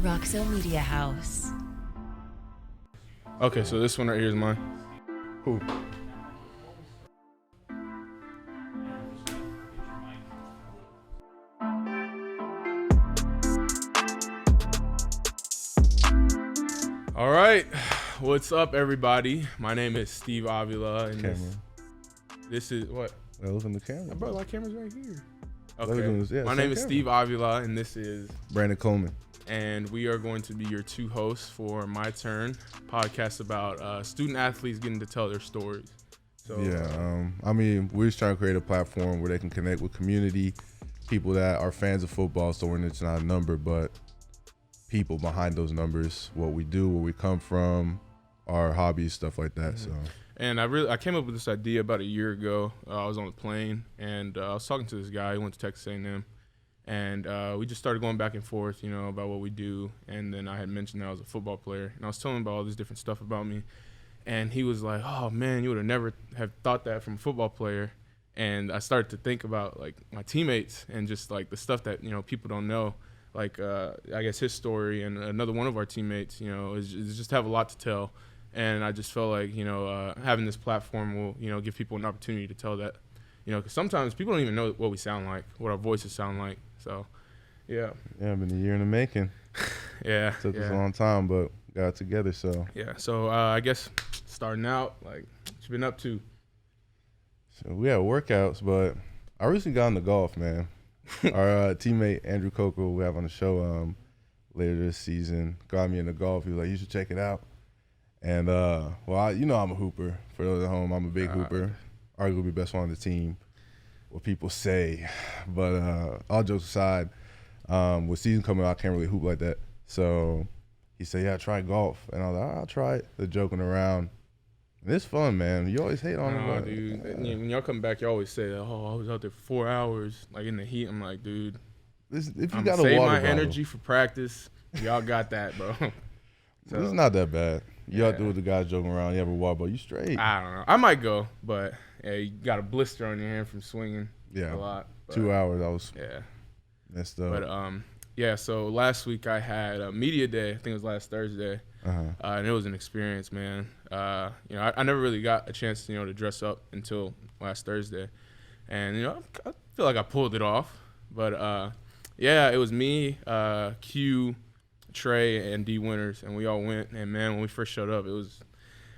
Roxo Media House. Okay, so this one right here is mine. Who? All right, what's up, everybody? My name is Steve Avila, and this is what? I look in the camera. Bro, my camera's right here. Yeah, Okay, my name is Steve Avila, and this is Brandon Coleman. And we are going to be your two hosts for My Turn podcast about student athletes getting to tell their stories. So I mean, we're just trying to create a platform where they can connect with community, people that are fans of football, so we're just not a number, but people behind those numbers, what we do, where we come from, our hobbies, stuff like that. So. And I came up with this idea about a year ago. I was on a plane, and I was talking to this guy who went to Texas A&M, and we just started going back and forth, about what we do. And then I had mentioned that I was a football player, and I was telling him about all this different stuff about me. And he was like, "Oh man, you would have never have thought that from a football player." And I started to think about like my teammates and just like the stuff that people don't know. Like I guess his story and another one of our teammates, is just have a lot to tell. And I just felt like, having this platform will, give people an opportunity to tell that, because sometimes people don't even know what we sound like, what our voices sound like. So, yeah. Yeah, been a year in the making. Yeah. Took us a long time, but got it together, so. Yeah, so I guess starting out, like, what you been up to? So we had workouts, but I recently got into golf, man. Our teammate, Andrew Coco, we have on the show later this season, got me into golf. He was like, you should check it out. And, I'm a hooper. For those at home, I'm a big hooper. Arguably best one on the team, what people say. But all jokes aside, with season coming out, I can't really hoop like that. So he said, yeah, try golf. And I was like, I'll try it. They're joking around. And it's fun, man. You always hate on it. No, dude. When y'all come back, you always say, oh, I was out there for 4 hours, like in the heat. I'm like, dude, if you I'm got save a water my bottle, energy for practice. Y'all got that, bro. So, it's not that bad. You out there with the guys joking around. You have a water bottle. You straight. I don't know. I might go, but you got a blister on your hand from swinging a lot. But, 2 hours. I was messed up. But, so last week I had a media day. I think it was last Thursday. And it was an experience, man. I never really got a chance, to dress up until last Thursday. And, I feel like I pulled it off. But, it was me, Q, Trey, and D Winters, and we all went. And man, when we first showed up, we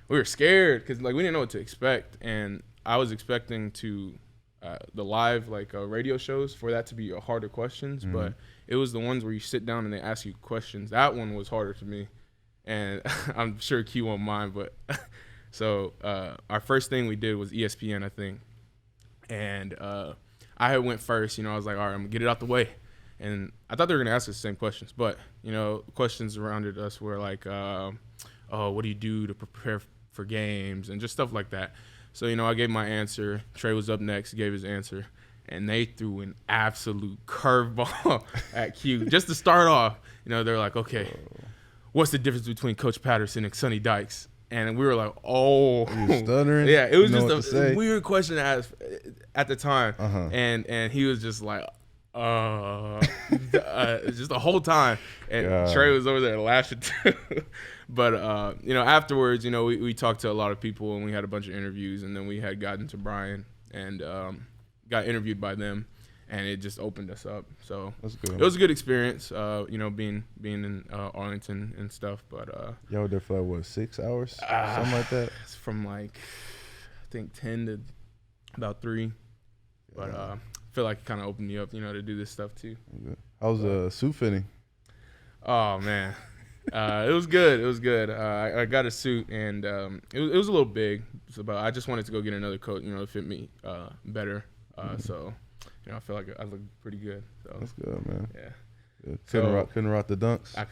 were scared because we didn't know what to expect. And I was expecting the live radio shows for that to be harder questions, but it was the ones where you sit down and they ask you questions. That one was harder to me, and I'm sure Q won't mind. But so our first thing we did was ESPN, I think, and I had went first. I was like, all right, I'm gonna get it out the way. And I thought they were going to ask us the same questions, but, questions surrounded us were like, what do you do to prepare for games and just stuff like that. So, I gave my answer. Trey was up next, gave his answer, and they threw an absolute curveball at Q. Just to start off, they're like, okay, what's the difference between Coach Patterson and Sonny Dykes? And we were like, oh. You stuttering? Yeah, it was just a weird question to ask at the time. And he was just like, just the whole time, and Trey was over there laughing too. But afterwards, we talked to a lot of people and we had a bunch of interviews, and then we had gotten to Brian and got interviewed by them, and it just opened us up. So that's good. It was a good experience, being in Arlington and stuff. But y'all were there for 6 hours, something like that. It's from I think 10 to about 3, but. Feel like it kind of opened me up, to do this stuff too. How's suit fitting? Oh man, it was good. It was good. I got a suit, and it was a little big, but I just wanted to go get another coat, to fit me better. So, I feel like I look pretty good. So that's good, man. Yeah. Couldn't rock the dunks. I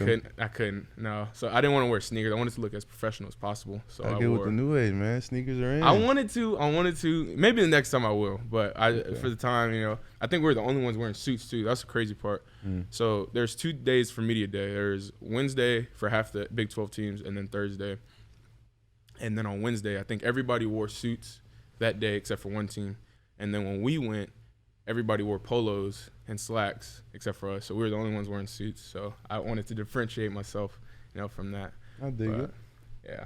couldn't. No. So I didn't want to wear sneakers. I wanted to look as professional as possible. So I get with the new age, man. Sneakers are in. I wanted to. Maybe the next time I will. But for the time, I think we're the only ones wearing suits too. That's the crazy part. So there's 2 days for media day. There's Wednesday for half the Big 12 teams, and then Thursday. And then on Wednesday, I think everybody wore suits that day except for one team. And then when we went, everybody wore polos. and slacks except for us. So we were the only ones wearing suits. So I wanted to differentiate myself, from that. I dig it. Yeah.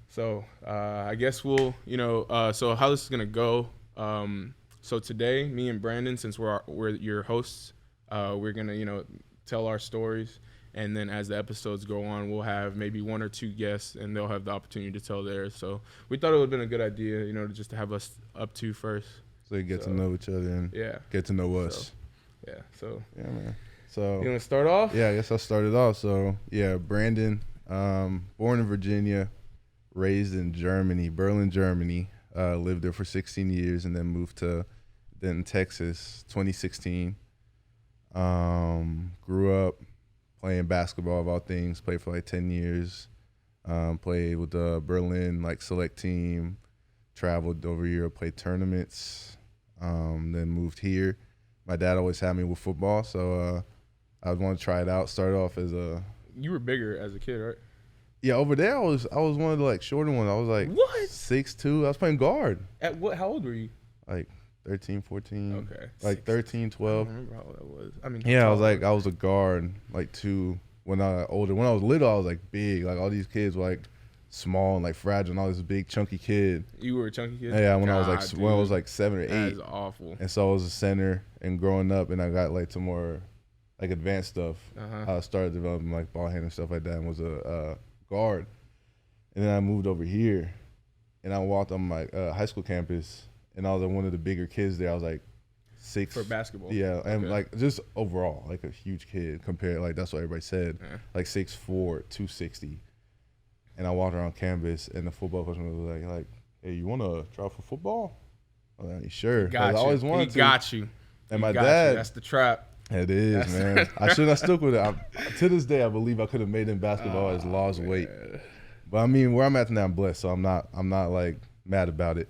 So I guess we'll, so how this is gonna go. So today, me and Brandon, since we're your hosts, we're gonna tell our stories, and then as the episodes go on, we'll have maybe one or two guests, and they'll have the opportunity to tell theirs. So we thought it would have been a good idea, just to have us up to first. So you get to know each other and get to know us. So yeah, man. So you want to start off? Yeah, I guess I'll start it off. So yeah, Brandon, born in Virginia, raised in Germany, Berlin, Germany. Lived there for 16 years and then moved to Texas, 2016. Grew up playing basketball of all things. Played for like 10 years. Played with the Berlin select team. Traveled over Europe, played tournaments. Then moved here. My dad always had me with football, so I want to try it out. Started off as a. You were bigger as a kid, right? Yeah, over there I was one of the shorter ones. I was what? 6'2". I was playing guard. At what? How old were you? 13, 14. Okay. 13, 12. I don't remember how old I was. I mean. Yeah, I was a guard, 2. When I got older. When I was little, I was big. All these kids were small and fragile, and I was this big chunky kid. You were a chunky kid? Yeah, when I was when I was 7 or 8. That is awful. And so I was a center, and growing up, and I got to more advanced stuff. I started developing ball handling and stuff like that, and was a guard. And then I moved over here, and I walked on my high school campus, and I was one of the bigger kids there. I was 6 for basketball. Yeah, and just overall, a huge kid compared. That's what everybody said. Yeah. 6'4", 260. And I walked around campus, and the football coach was like, "Hey, you want to try for football?" I was sure. I always wanted to. Got you. And my dad. That's the trap. It is, man. I shouldn't have stuck with it. To this day, I believe I could have made it in basketball as lost weight. But I mean, where I'm at now, I'm blessed, so I'm not mad about it.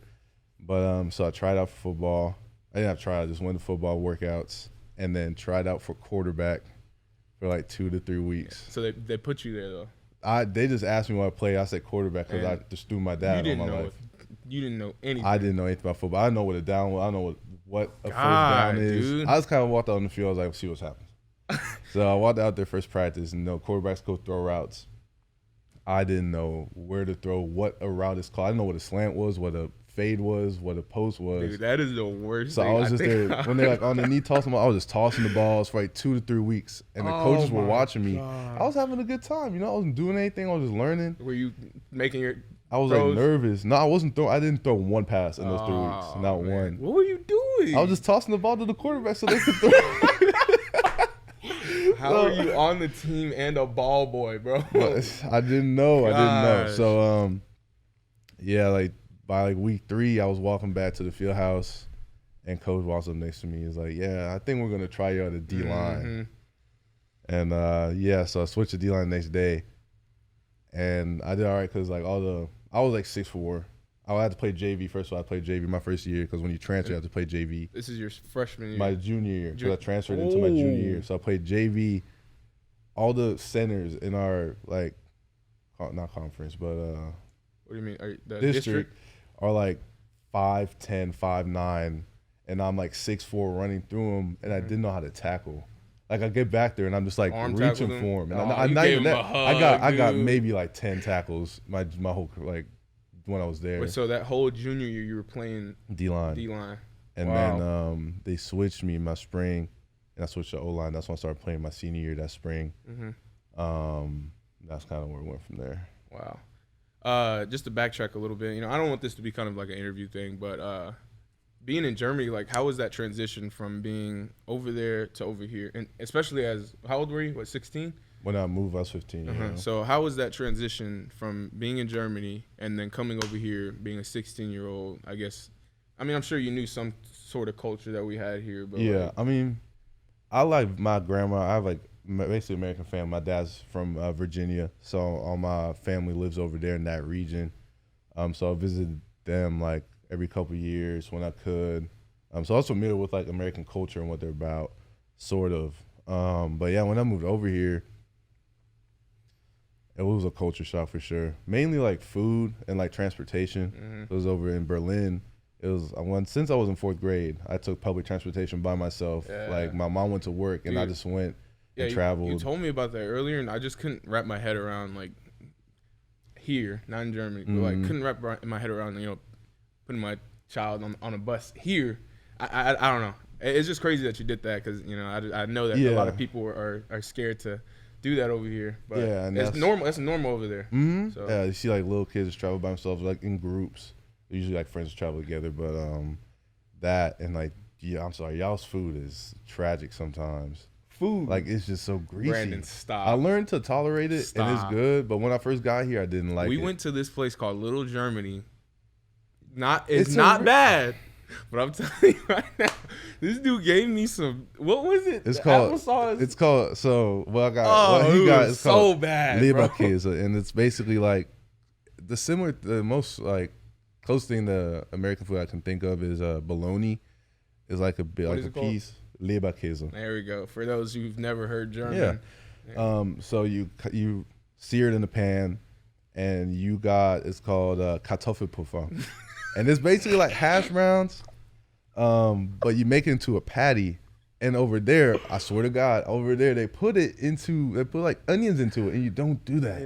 But so I tried out for football. I didn't have to try. I just went to football workouts, and then tried out for quarterback for 2 to 3 weeks. So they put you there though. They just asked me what I played. I said quarterback because I just threw my dad all my life. You didn't know anything. I didn't know anything about football. I know what a down was. I know what a first down is. Dude. I just kind of walked out on the field. I was see what's happening. So I walked out there first practice, and quarterbacks go throw routes. I didn't know where to throw, what a route is called. I didn't know what a slant was, what a fade was, what a post was. Dude, that is the worst. So thing. I was just there when they're on the knee tossing. I was just tossing the balls for 2 to 3 weeks, and the coaches were watching me. I was having a good time. I wasn't doing anything. I was just learning. Were you making your? I was nervous. No, I wasn't throwing. I didn't throw one pass in those 3 weeks. Not one. What were you doing? I was just tossing the ball to the quarterback so they could throw. How are you on the team and a ball boy, bro? I didn't know. So yeah, by week 3, I was walking back to the field house, and coach walks up next to me. He's like, "Yeah, I think we're gonna try you on the D line." And so I switched to D line the next day, and I did all right because I was 6'4". I had to play JV first, so I played JV my first year because when you transfer, you have to play JV. This is your freshman year. My junior year, so I transferred into my junior year. So I played JV. All the centers in our not conference, but what do you mean? The district are 5'10", 5'9", and I'm 6'4", running through them, and I didn't know how to tackle. I get back there and I'm just reaching for him, and I'm not even that. I got maybe 10 tackles my whole when I was there. Wait, so that whole junior year you were playing D-line. And then they switched me my spring, and I switched to O-line. That's when I started playing my senior year that spring. That's kind of where it went from there. Wow. Just to backtrack a little bit, I don't want this to be kind of like an interview thing, but being in Germany, how was that transition from being over there to over here? And especially how old were you? 16? When I moved, I was 15. So how was that transition from being in Germany and then coming over here, being a 16-year-old, I guess? I mean, I'm sure you knew some sort of culture that we had here. But yeah, I mean, I like my grandma. I have basically American family. My dad's from Virginia, so all my family lives over there in that region. So I visited them every couple of years when I could. So I was familiar with American culture and what they're about, sort of. But yeah, when I moved over here, it was a culture shock for sure. Mainly food and transportation. It was over in Berlin. since I was in 4th grade, I took public transportation by myself. Yeah. Like my mom went to work and I just went and traveled. You told me about that earlier, and I just couldn't wrap my head around like here, not in Germany, but like couldn't wrap my head around putting my child on a bus here. I don't know. It's just crazy that you did that because I know that a lot of people are scared to do that over here, but and it's normal. It's normal over there. Mm-hmm. So. Yeah, you see like little kids travel by themselves, like in groups. Usually like friends travel together, but that and like I'm sorry, y'all's food is tragic sometimes. Food, like it's just so greasy. Brandon, stop. I learned to tolerate it, and it's good. But when I first got here, I didn't like it. We went to this place called Little Germany. It's not bad. But I'm telling you right now, this dude gave me some. What was it? It's called applesauce. It's called so. Well, I got. Oh, what he got is so called bad, Leberkäse, and it's basically like the most like close thing to American food I can think of is bologna. Is like a bit like a piece. Leberkäse. There we go. For those who've never heard German. Yeah. So you sear it in the pan, and it's called Kartoffelpuffer. And it's basically like hash browns, but you make it into a patty. And over there, I swear to God, they put like onions into it, and you don't do that.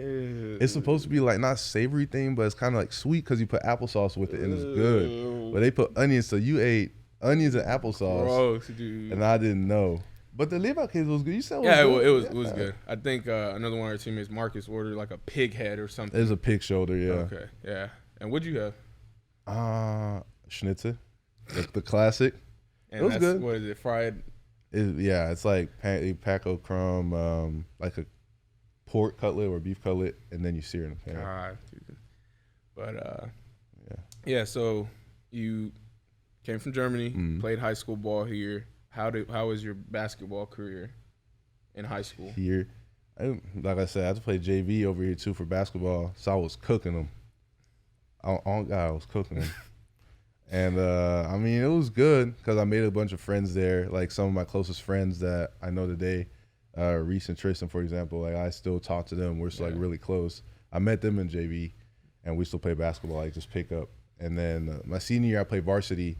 It's supposed to be like not savory thing, but it's kind of like sweet because you put applesauce with it, and it's good. But they put onions, so you ate onions and applesauce. Gross, dude. And I didn't know. But the Leberkäse was good. You said it was good. I think another one of our teammates, Marcus, ordered like a pig head or something. It was a pig shoulder, yeah. Okay, yeah. And what'd you have? Schnitzel, the classic. And it was good. What is it? Fried? It's like Paco crumb, like a pork cutlet or beef cutlet, and then you sear in the pan. God, dude. But yeah. So you came from Germany, played high school ball here. How was your basketball career in high school? Here, like I said, I had to play JV over here too for basketball, so I was cooking them. I was cooking them. And, I mean, it was good because I made a bunch of friends there. Like, some of my closest friends that I know today, Reese and Tristan, for example, like, I still talk to them. We're still, like, really close. I met them in JV, and we still play basketball, like, just pick up. And then my senior year, I played varsity,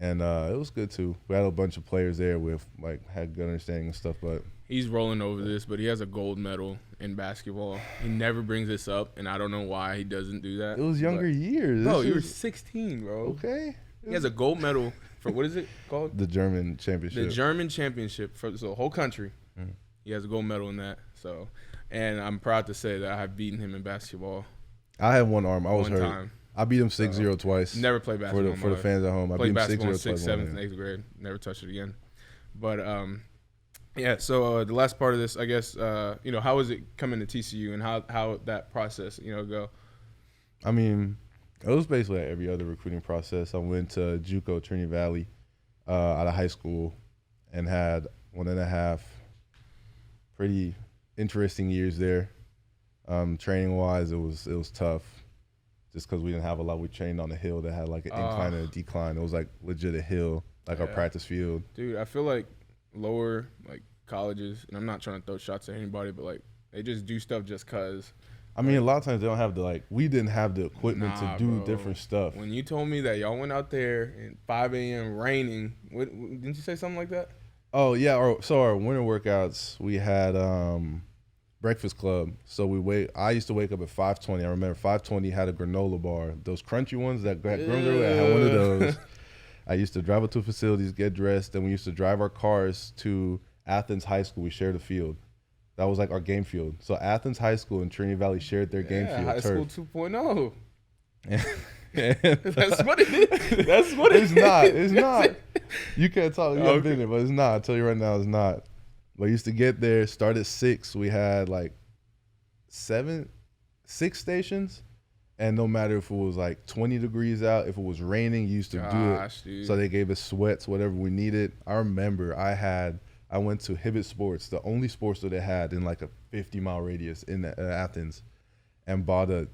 and it was good, too. We had a bunch of players there with, like, had good understanding and stuff, but he's rolling over this, but he has a gold medal in basketball. He never brings this up, and I don't know why he doesn't do that. It was younger years. Bro, you were 16, bro. Okay. He has a gold medal for, what is it called? The German championship. The German championship for the whole country. He has a gold medal in that. So, and I'm proud to say that I have beaten him in basketball. I had one arm. I was hurt. Time. I beat him 6-0 twice. Never played basketball for the fans at home. I beat him 6-0 in twice. 6th, 7th, and 8th grade. Never touched it again. But yeah. So the last part of this, I guess, how was it coming to TCU and how that process, go? I mean, it was basically like every other recruiting process. I went to JUCO, Trinity Valley, out of high school, and had 1.5 pretty interesting years there. Training wise, it was tough. Just because we didn't have a lot. We trained on a hill that had like an incline and a decline. It was like legit a hill, like our practice field. Dude, I feel like lower like colleges, and I'm not trying to throw shots at anybody, but like they just do stuff just cause. I mean, a lot of times they don't have we didn't have the equipment to do different stuff. When you told me that y'all went out there at 5 a.m. raining, didn't you say something like that? Oh yeah, so our winter workouts, we had breakfast club. So I used to wake up at 5:20. I remember 5:20 had a granola bar, those crunchy ones that grooms everywhere. I had one of those. I used to drive up to facilities, get dressed, and we used to drive our cars to Athens High School. We shared a field. That was like our game field. So Athens High School and Trinity Valley shared their game field. High turf. School 2.0. That's what it is. That's what it is. It's not. You can't talk. You haven't been there, but it's not. I'll tell you right now, it's not. But I used to get there, start at 6. We had like 6 stations. And no matter if it was like 20 degrees out, if it was raining, you used to do it. Dude. So they gave us sweats, whatever we needed. I remember I went to Hibbett Sports, the only sports that they had in like a 50-mile radius in Athens, and bought a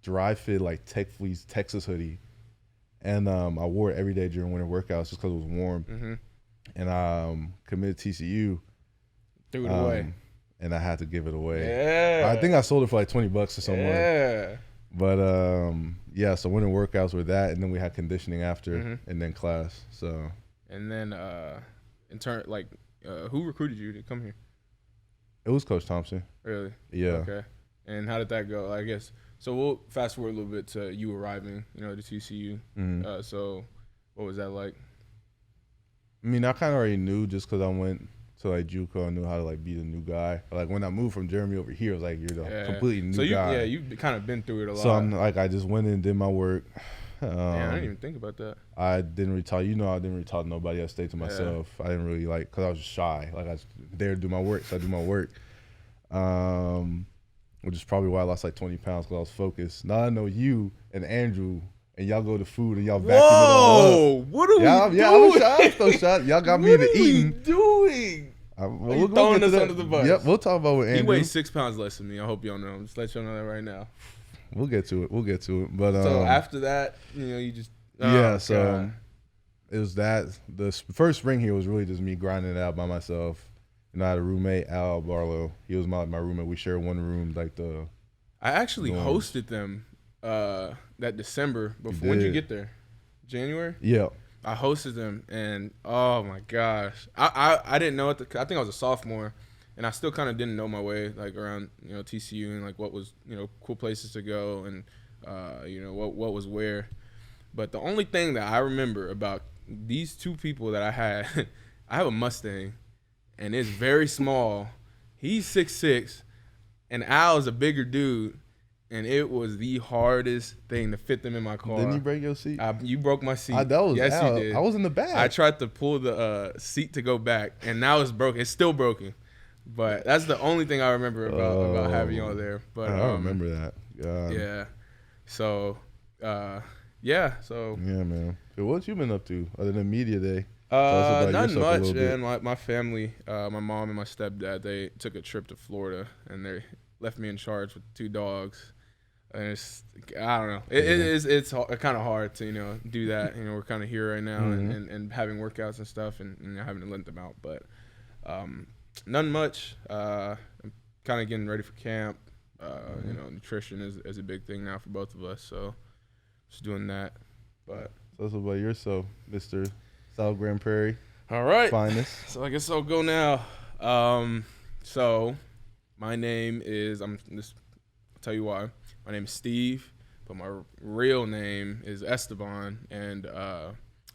dry fit like Tech Fleece Texas hoodie. And I wore it every day during winter workouts just because it was warm. Mm-hmm. And I committed TCU. Threw it away. And I had to give it away. Yeah. I think I sold it for like $20 to someone. Yeah. But yeah, so winter workouts were that, and then we had conditioning after, and then class. So. And then in turn, who recruited you to come here? It was Coach Thompson. Really? Yeah. Okay. And how did that go? I guess. So we'll fast forward a little bit to you arriving, to TCU. So what was that like? I mean, I kind of already knew just because I went to JUCO. I knew how to be the new guy. Like when I moved from Jeremy over here, it was you're the completely new guy. Yeah, you've kind of been through it a lot. So I'm I just went in and did my work. I didn't even think about that. I didn't really talk. I didn't really talk to nobody. I stayed to myself. I didn't really because I was shy. I was there to do my work, so I do my work. Which is probably why I lost 20 pounds because I was focused. Now I know you and Andrew, and y'all go to food and y'all vacuum it all up. What are we doing? Yeah, I'm a shot. I'm shot. Y'all got me into eating. What are we doing? We'll throwing us under the bus. Yep, we'll talk about with Andrew. He weighs 6 pounds less than me. I hope y'all know. Just let y'all know that right now. We'll get to it. But so after that, you just so it was that. The first spring here was really just me grinding it out by myself. I had a roommate, Al Barlow. He was my roommate. We shared one room. I actually hosted them that December before. When did you get there? January? Yeah. I hosted them, and oh my gosh, I didn't know I think I was a sophomore, and I still kind of didn't know my way around TCU and what was cool places to go and what was where. But the only thing that I remember about these two people that I had, I have a Mustang, and it's very small. He's 6'6", and Al is a bigger dude. And it was the hardest thing to fit them in my car. Didn't you break your seat? You broke my seat. Yes, Al. You did. I was in the back. I tried to pull the seat to go back, and now it's broken. It's still broken. But that's the only thing I remember about having you on there. But I remember that. Yeah. So, So. Yeah, man. So what you been up to other than media day? Nothing much, man. My family, my mom and my stepdad, they took a trip to Florida, and they left me in charge with 2 dogs. And I don't know. It's kind of hard to do that. We're kind of here right now and having workouts and stuff and having to let them out. But nothing much. I'm kind of getting ready for camp. Nutrition is a big thing now for both of us. So just doing that. But so that's about yourself, Mr. South Grand Prairie. All right. Finest. So I guess I'll go now. So my name is I'll tell you why. My name is Steve, but my real name is Esteban, and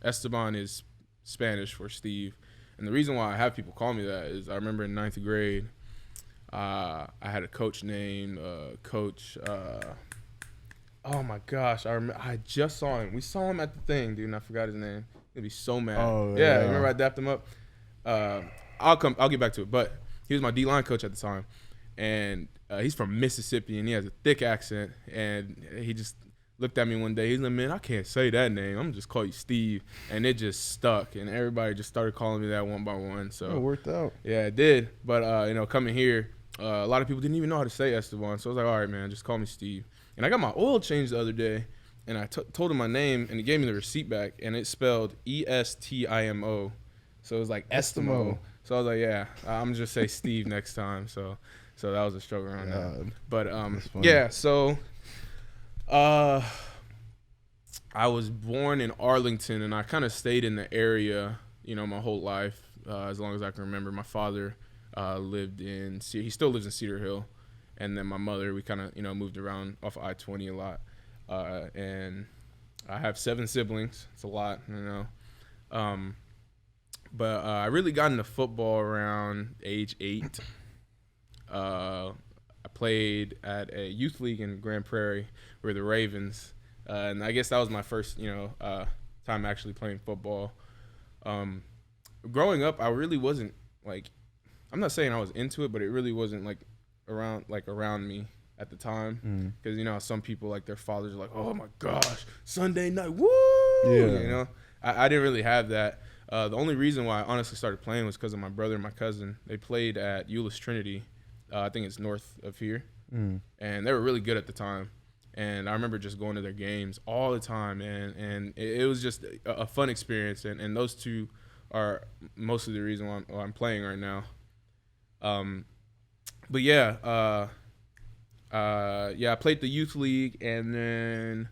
Esteban is Spanish for Steve. And the reason why I have people call me that is I remember in 9th grade, I had a coach named Coach. Oh my gosh, I just saw him. We saw him at the thing, dude, and I forgot his name. He'd be so mad. Oh yeah. Remember I dapped him up. I'll get back to it, but he was my D-line coach at the time. And he's from Mississippi, and he has a thick accent. And he just looked at me one day. He's like, man, I can't say that name. I'm going to just call you Steve. And it just stuck. And everybody just started calling me that one by one. So it worked out. Yeah, it did. But, coming here, a lot of people didn't even know how to say Esteban. So I was like, all right, man, just call me Steve. And I got my oil changed the other day. And I told him my name, and he gave me the receipt back. And it spelled Estimo. So it was like Estimo. So I was like, yeah, I'm just say Steve next time. So that was a struggle around that. But yeah, so I was born in Arlington, and I kind of stayed in the area, my whole life, as long as I can remember. My father he still lives in Cedar Hill, and then my mother, we kind of moved around off of I-20 a lot, and I have 7 siblings. It's a lot, But I really got into football around age 8. I played at a youth league in Grand Prairie. We were the Ravens, and I guess that was my first, time actually playing football. Growing up, I really wasn't I'm not saying I was into it, but it really wasn't around me at the time. Because some people their fathers are like, oh my gosh, Sunday night, woo! Yeah. I didn't really have that. The only reason why I honestly started playing was because of my brother and my cousin. They played at Euless Trinity. I think it's north of here. And they were really good at the time. And I remember just going to their games all the time, man. And it was just a fun experience. And those two are mostly the reason why I'm playing right now. But yeah, I played the youth league, and then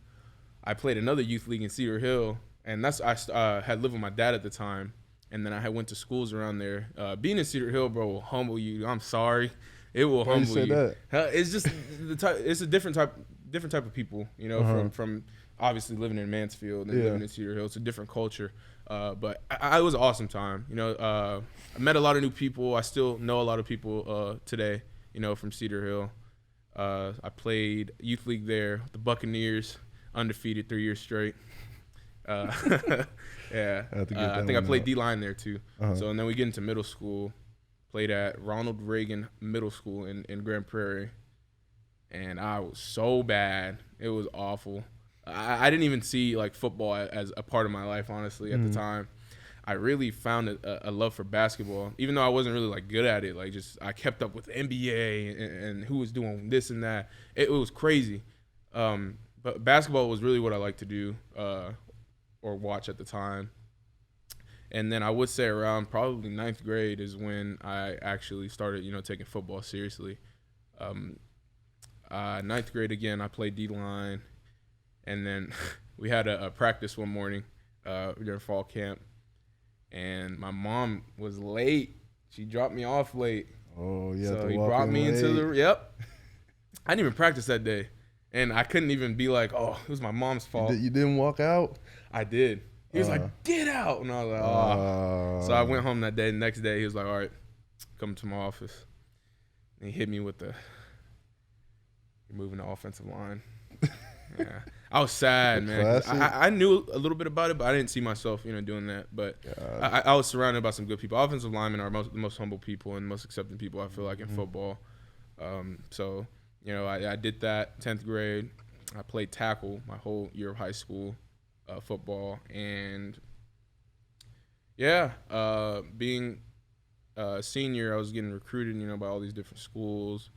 I played another youth league in Cedar Hill, and I had lived with my dad at the time, and then I had went to schools around there. Being in Cedar Hill, bro, will humble you. I'm sorry, it will humble you. That? It's just it's a different type of people, from obviously living in Mansfield and living in Cedar Hill. It's a different culture. But it was an awesome time. I met a lot of new people. I still know a lot of people today, from Cedar Hill. I played youth league there, the Buccaneers, undefeated 3 years straight. Yeah. I think I played D-line there too. So, and then we get into middle school, played at Ronald Reagan Middle School in Grand Prairie. And I was so bad. It was awful. I didn't even see like football as a part of my life, honestly, at the time. I really found a love for basketball, even though I wasn't really like good at it. Like I kept up with the NBA and who was doing this and that. It was crazy. But basketball was really what I liked to do or watch at the time. And then I would say around probably 9th grade is when I actually started, taking football seriously. 9th grade again, I played D-line. And then we had a practice one morning during fall camp, and my mom was late. She dropped me off late. Oh, yeah. So he brought me into the – yep. I didn't even practice that day, and I couldn't even be like, oh, it was my mom's fault. You didn't walk out? I did. He was like, get out. And I was like, oh. So I went home that day. The next day, he was like, all right, come to my office. And he hit me with you're moving the offensive line. Yeah. I was sad, man. I knew a little bit about it, but I didn't see myself, doing that. But I was surrounded by some good people. Offensive linemen are the most humble people and most accepting people, I feel like, in football. So, I did that 10th grade. I played tackle my whole year of high school football. And, being a senior, I was getting recruited, by all these different schools.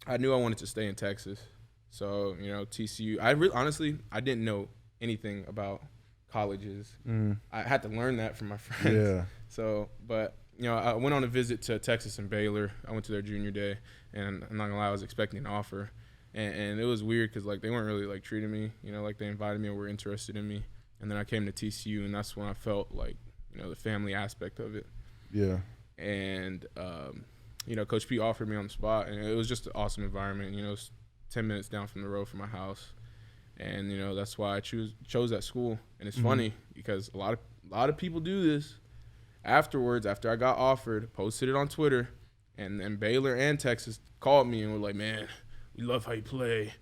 I knew I wanted to stay in Texas. So, TCU, honestly, I didn't know anything about colleges. I had to learn that from my friends. Yeah. So, but, I went on a visit to Texas and Baylor. I went to their junior day, and I'm not going to lie, I was expecting an offer. And it was weird because, like, they weren't really, like, treating me, like they invited me or were interested in me. And then I came to TCU, and that's when I felt, like, the family aspect of it. Yeah. And, Coach P offered me on the spot, and it was just an awesome environment, 10 minutes down from the road from my house. And, that's why I chose that school. And it's funny because a lot of people do this afterwards, after I got offered, posted it on Twitter, and then Baylor and Texas called me and were like, man, we love how you play,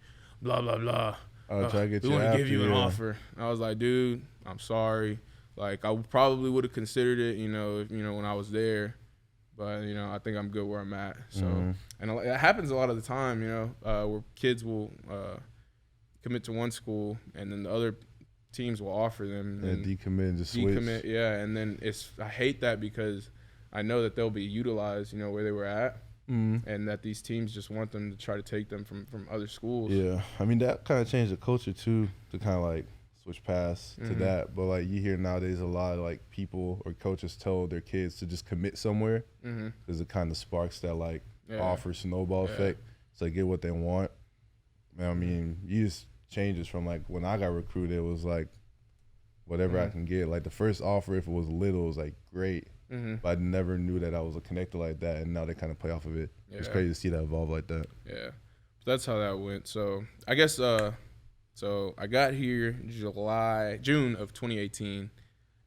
blah, blah, blah. We want to give you an offer. I was like, dude, I'm sorry. Like, I probably would have considered it, when I was there. But, I think I'm good where I'm at. So, and it happens a lot of the time, where kids will commit to one school and then the other teams will offer them. And decommit and just switch. Yeah. And then I hate that because I know that they'll be utilized, where they were at. And that these teams just want them to try to take them from other schools. Yeah. I mean, that kind of changed the culture, too, to kind of, like, switch past to that. But, like, you hear nowadays a lot of, like, people or coaches tell their kids to just commit somewhere because it kind of sparks that, like, offer snowball effect. So they get what they want. I mean, you just changes from, like, when I got recruited, it was, like, whatever I can get. Like, the first offer, if it was little, it was, like, great. But I never knew that I was connected like that, and now they kind of play off of it. Yeah. It's crazy to see that evolve like that. Yeah. So that's how that went. So I guess so I got here June of 2018,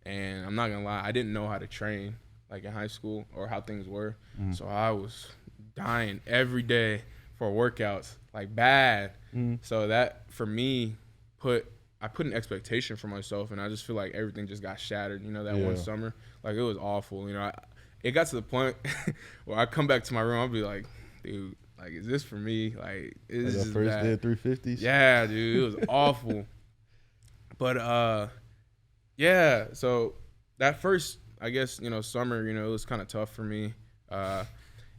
and I'm not going to lie, I didn't know how to train, like, in high school or how things were. So I was dying every day for workouts, like, bad. So that, for me, I put an expectation for myself, and I just feel like everything just got shattered, that one summer. Like, it was awful. It got to the point where I come back to my room, I'll be like, dude, like, is this for me? Like, is this first bad? day of 350s? Yeah, dude, it was awful. But, so that first, I guess, summer, it was kind of tough for me.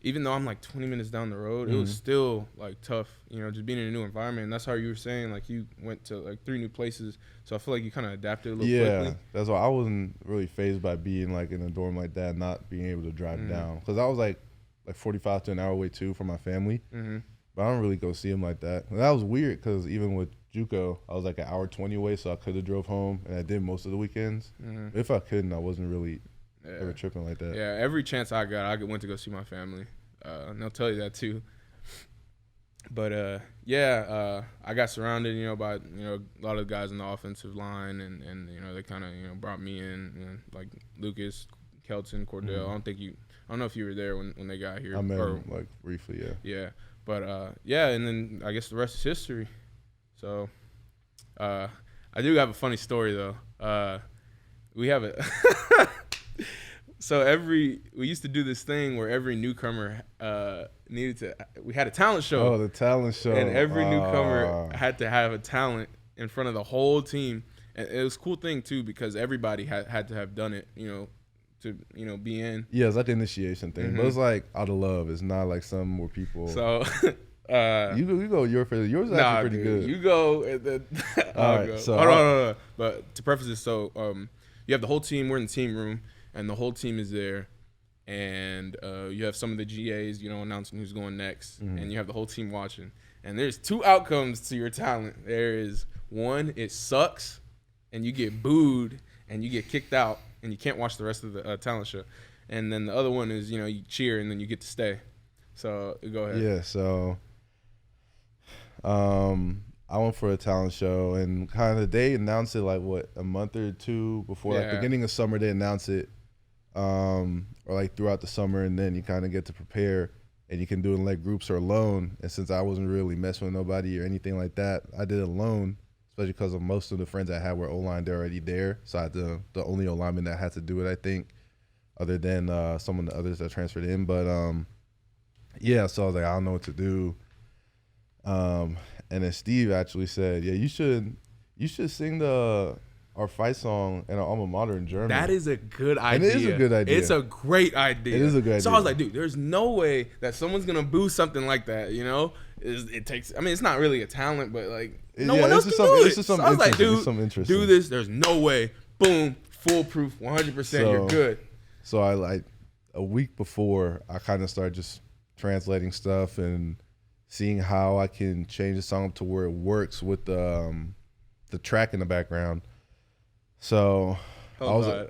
Even though I'm like 20 minutes down the road, it was still like tough, just being in a new environment. And that's how you were saying, like, you went to like 3 new places. So I feel like you kind of adapted a little quickly. That's why I wasn't really fazed by being like in a dorm like that, not being able to drive down. Because I was like 45 to an hour away too from my family. but I don't really go see him like that. And that was weird because even with JUCO, I was like an hour 20 away, so I could have drove home, and I did most of the weekends. Mm-hmm. If I couldn't, I wasn't really ever tripping like that. Yeah, every chance I got, I went to go see my family. And they'll tell you that too. But I got surrounded, by a lot of guys in the offensive line, and they kind of brought me in, like Lucas, Kelton, Cordell. Mm-hmm. I don't know if you were there when they got here. I met him like briefly, yeah. Yeah, but and then I guess the rest is history. So, I do have a funny story though. We have a so we used to do this thing where every newcomer we had a talent show. Oh, the talent show. And every newcomer had to have a talent in front of the whole team. And it was a cool thing too because everybody had to have done it, to be in. Yeah, it's like the initiation thing. Mm-hmm. But it's like out of love. It's not like some where people So you go your favorite. Yours is actually pretty good. You go and then I'll go. So no. But to preface this, so you have the whole team, we're in the team room, and the whole team is there. And you have some of the GAs, announcing who's going next, and you have the whole team watching. And there's two outcomes to your talent. There is one, it sucks, and you get booed, and you get kicked out, and you can't watch the rest of the talent show. And then the other one is, you cheer, and then you get to stay. So go ahead. Yeah, so I went for a talent show, and kind of they announced it like, a month or two before, like beginning of summer, they announced it. Or like throughout the summer, and then you kind of get to prepare, and you can do it in like groups or alone. And since I wasn't really messing with nobody or anything like that, I did it alone, especially because of most of the friends I had were O-line, they're already there. So I had the only O-lineman that had to do it, I think, other than some of the others that transferred in. But so I was like, I don't know what to do. And then Steve actually said, yeah, you should sing our fight song and our alma mater in German. That is a good idea. It is a good idea. It's a great idea. It is a good idea. So I was like, dude, there's no way that someone's going to boo something like that, It takes, it's not really a talent, but like, no one else can do it. So I was like, dude, do this. There's no way. Boom, foolproof, 100%, you're good. So I like, a week before, I kind of started just translating stuff and seeing how I can change the song to where it works with the track in the background. So so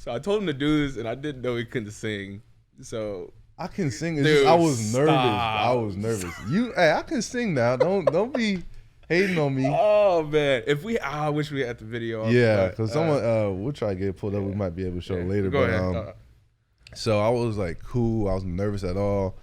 I told him to do this, and I didn't know he couldn't sing. So I can sing. It's just, I was nervous. I was nervous. I can sing now. Don't be hating on me. Oh man, I wish we had the video. Yeah, because someone we'll try to get it pulled up. We might be able to show it later. Go ahead. So I was like, cool. I wasn't nervous at all.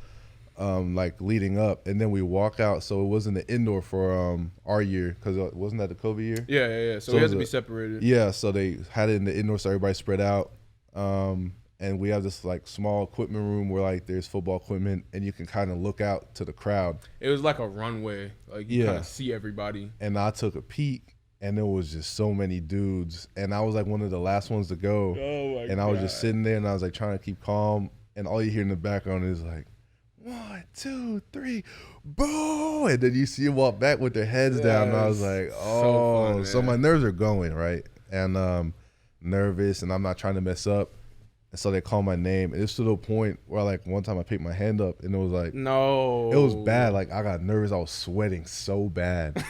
Like leading up, and then we walk out, so it wasn't the indoor for our year, because wasn't that the COVID year? Yeah. So we had to be separated. Yeah, so they had it in the indoor, so everybody spread out. And we have this like small equipment room where like there's football equipment, and you can kind of look out to the crowd. It was like a runway, like you kind of see everybody. And I took a peek, and there was just so many dudes, and I was like one of the last ones to go. Oh my God. And I was just sitting there, and I was like trying to keep calm, and all you hear in the background is like, 1, 2, 3, boo! And then you see them walk back with their heads down, and I was like, oh. So my nerves are going, right? And nervous, and I'm not trying to mess up. And so they call my name, and it's to the point where like one time I picked my hand up, and it was like, no, it was bad. Like I got nervous, I was sweating so bad.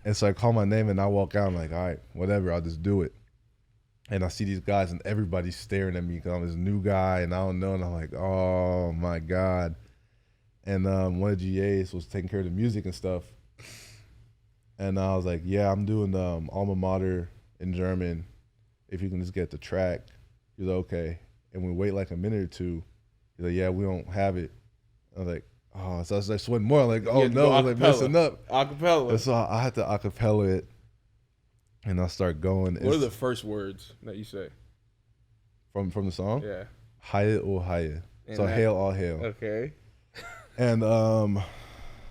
And so I call my name, and I walk out. I'm like, all right, whatever, I'll just do it. And I see these guys, and everybody's staring at me because I'm this new guy, and I don't know. And I'm like, oh my God. And one of the GAs was taking care of the music and stuff. And I was like, yeah, I'm doing the alma mater in German. If you can just get the track. He's like, okay. And we wait like a minute or two. He's like, yeah, we don't have it. I was like, oh. So I was like sweating more. I'm like, oh no, I was like messing up. Acapella. And so I had to acapella it. And I start going. What are the first words that you say? From the song? Yeah. Haya or Haya. So hail, all hail. Okay. And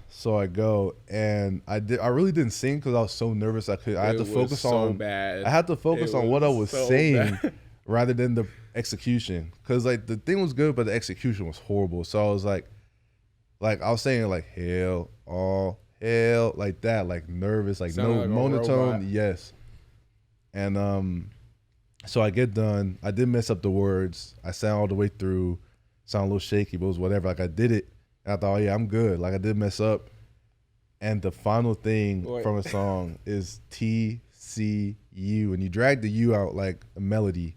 so I go, and I really didn't sing because I was so nervous. I had to focus on what I was saying rather than the execution. Because like the thing was good, but the execution was horrible. So I was like I was saying like hail, all hail, like that, like nervous, like no like monotone. Yes. And so I get done. I did mess up the words. I sang all the way through. Sound a little shaky, but it was whatever. Like I did it. And I thought, oh, yeah, I'm good. Like, I did mess up. And the final thing from a song is TCU. And you drag the U out like a melody.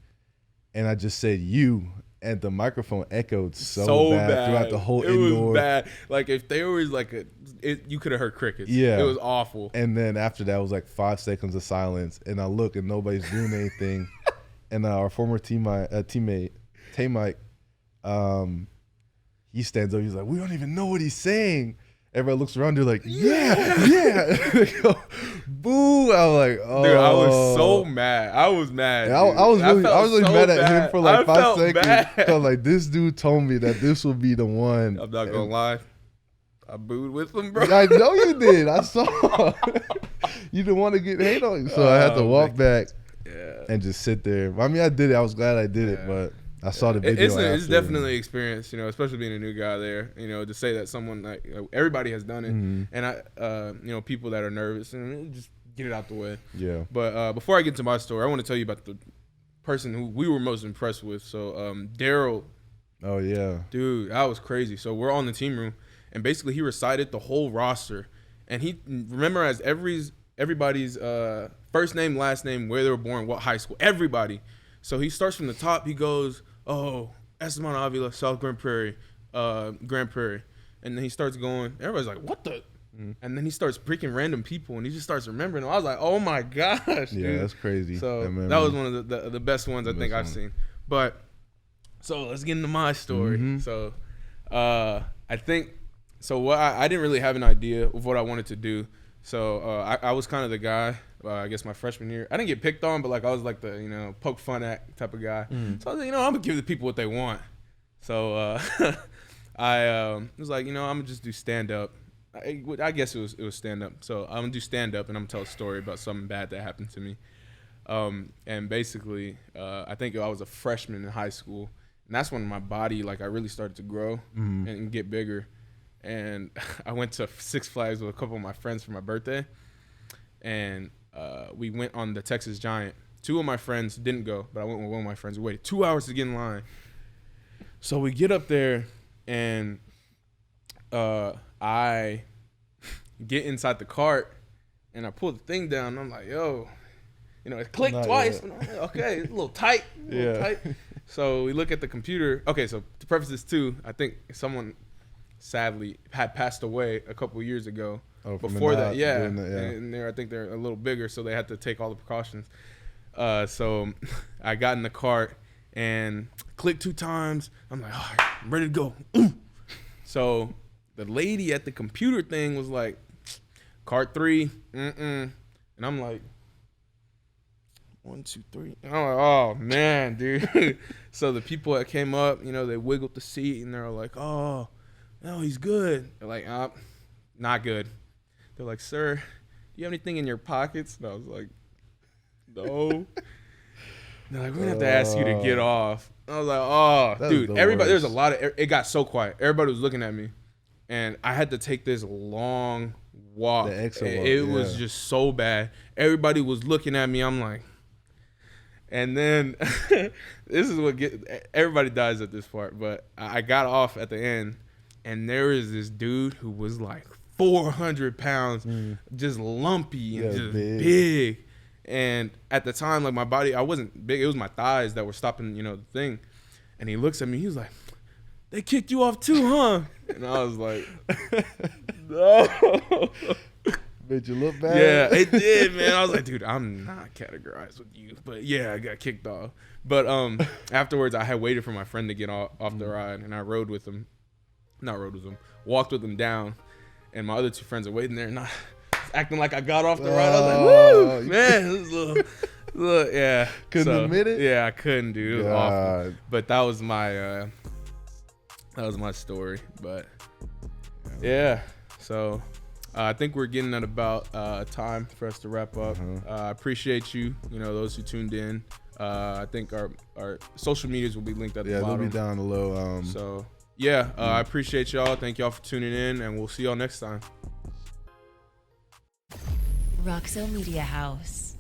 And I just said you. And the microphone echoed so bad throughout the whole indoor. It was bad. Like, if there was like you could have heard crickets. Yeah. It was awful. And then after that, it was like 5 seconds of silence. And I look and nobody's doing anything. And our former teammate, Tay Mike, he stands up. He's like, we don't even know what he's saying. Everybody looks around. They're like, yeah. They go, boo. I was like, oh. Dude, I was so mad. I was mad. I was really so mad at him for like 5 seconds. Bad. I was like, this dude told me that this would be the one. I'm not going to lie. I booed with him, bro. I know you did. I saw. You didn't want to get hate on you. So I had to walk back and just sit there. I mean, I did it. I was glad I did it, but I saw the video. It's definitely an experience, you know, especially being a new guy there, you know, to say that someone like everybody has done it, and you know, people that are nervous and just get it out the way. Yeah. But before I get to my story, I want to tell you about the person who we were most impressed with. So Daryl. Oh yeah. Dude, that was crazy. So we're on the team room, and basically he recited the whole roster, and he memorized everybody's first name, last name, where they were born, what high school, everybody. So he starts from the top. He goes, oh, Esteban Avila, South Grand Prairie, and then he starts going. Everybody's like, what the? And then he starts picking random people, and he just starts remembering them. I was like, oh my gosh, yeah, dude. that's crazy. So that was one of the best ones I think I've seen. But so let's get into my story. So I think what I didn't really have an idea of what I wanted to do. So I was kind of the guy. I guess my freshman year, I didn't get picked on, but like I was like the, you know, poke fun at type of guy. So I was like, you know, I'm gonna give the people what they want. So I was like, you know, I'm gonna just do stand up. I guess it was stand up. So I'm gonna do stand up, and I'm gonna tell a story about something bad that happened to me. And basically, I think I was a freshman in high school, and that's when my body, like, I really started to grow and get bigger. And I went to Six Flags with a couple of my friends for my birthday, and we went on the Texas Giant. 2 of my friends didn't go, but I went with one of my friends. We waited 2 hours to get in line. So we get up there, and I get inside the cart, and I pull the thing down, and I'm like, yo, you know, it clicked twice. And I'm like, okay, it's a little tight. Tight. So we look at the computer. Okay, so to preface this too, I think someone sadly had passed away a couple of years ago. Oh, before that, and I think they're a little bigger, so they had to take all the precautions. So I got in the cart and clicked 2 times. I'm like, all right, I'm ready to go. So the lady at the computer thing was like, cart 3, and I'm like, 1, 2, 3. I'm like, oh man, dude. So the people that came up, you know, they wiggled the seat, and they're like, oh, no, he's good. They're like, not good. They're like, sir, do you have anything in your pockets? And I was like, no. They're like, we're going to have to ask you to get off. I was like, oh, dude, everybody, there's a lot of, it got so quiet. Everybody was looking at me, and I had to take this long walk. It was just so bad. Everybody was looking at me. I'm like, and then this is what everybody dies at this part, but I got off at the end, and there is this dude who was like 400 pounds, just lumpy and just big. And at the time, like, my body, I wasn't big. It was my thighs that were stopping, you know, the thing. And he looks at me. He was like, they kicked you off too, huh? And I was like, no. Made you look bad? Yeah, it did, man. I was like, dude, I'm not categorized with you. But, yeah, I got kicked off. But afterwards, I had waited for my friend to get off the ride, and I rode with him. Walked with him down. And my other 2 friends are waiting there, and I acting like I got off the ride. I was like, woo, man, this is a little, yeah. Couldn't admit it? Yeah, I couldn't, dude. It was awful. But that was my story. But, yeah. So I think we're getting at about time for us to wrap up. I appreciate you, those who tuned in. I think our social medias will be linked at the bottom. Yeah, they'll be down below. So, yeah, I appreciate y'all. Thank y'all for tuning in, and we'll see y'all next time. Roxo Media House.